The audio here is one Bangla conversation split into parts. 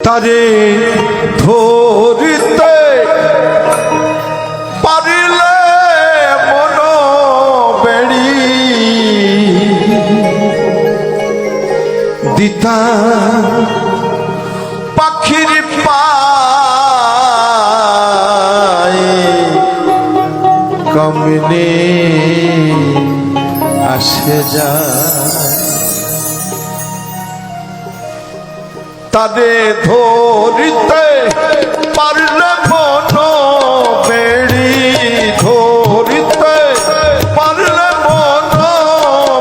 তারে ধরিতে পারিলে মন বেড়ি দিতা পাখির পায়ে কমনে আসে যায় তারে ধরিতে পারলে মন বেড়ি ধরিতে পারলে মন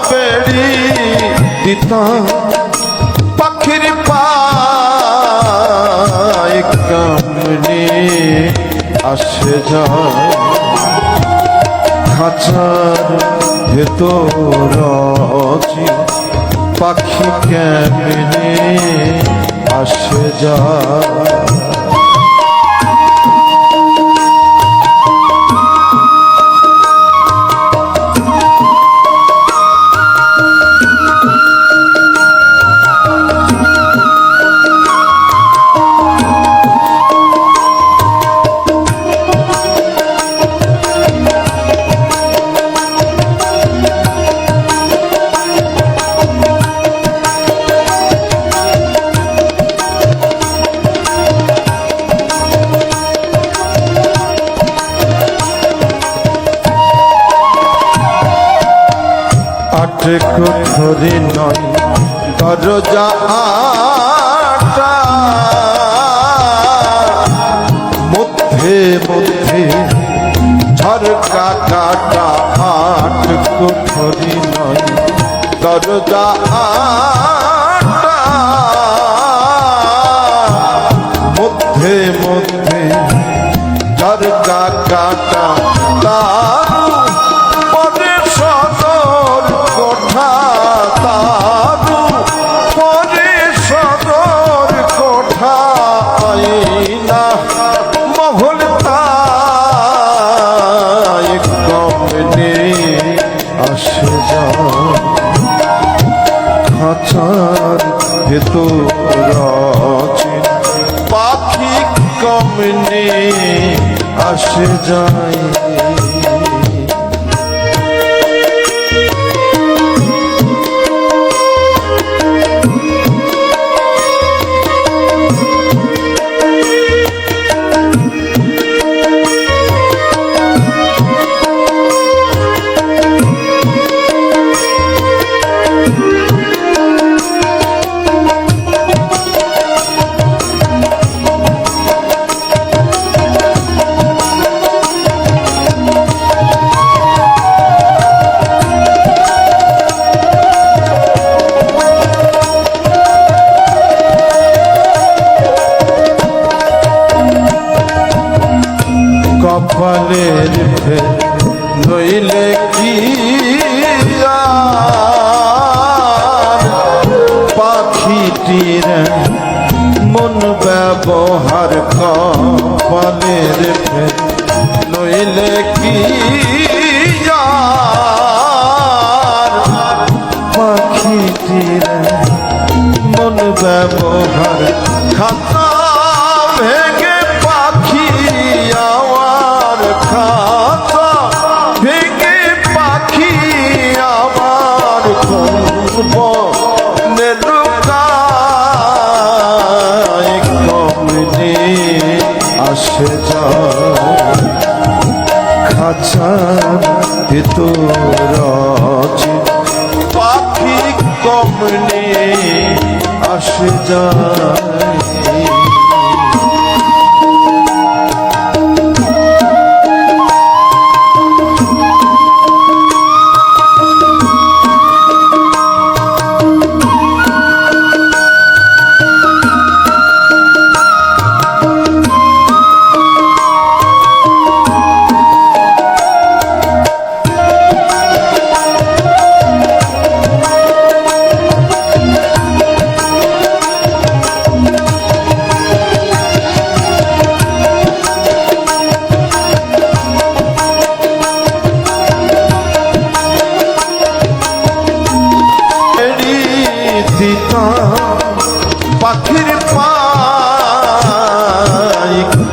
বেড়ি দিতা পাখির পায় কামনে আসে যায় খাঁচার ভেতর পাখি কেমনে আসে যায় কোঠরি নয় দরজা আটা মধ্যে মধ্যে ঝরকা কাটা আট কোঠরি নয় দরজা আটা মধ্যে মধ্যে ঝরকা কাটা খাঁচার ভেতর পাখি কমনে আসে যায় কপালের নইলে কি পাখিটির মন ব্যবহার কপালের নইলে কি পাখিটির মন ব্যবহার খাতা ভেঙে পাখি খাতা ভেঙে পাখি আমার নেলুকায় কমনে আসে যায় খাঁচার ভেতর পাখি কমনে আসে যায়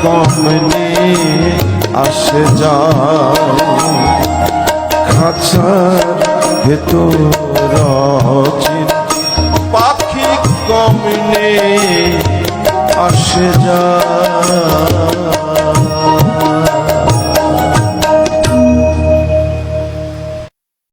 কমনে আসে যায় খাঁচার ভেতর অচিন পাখি কমনে আসে যায়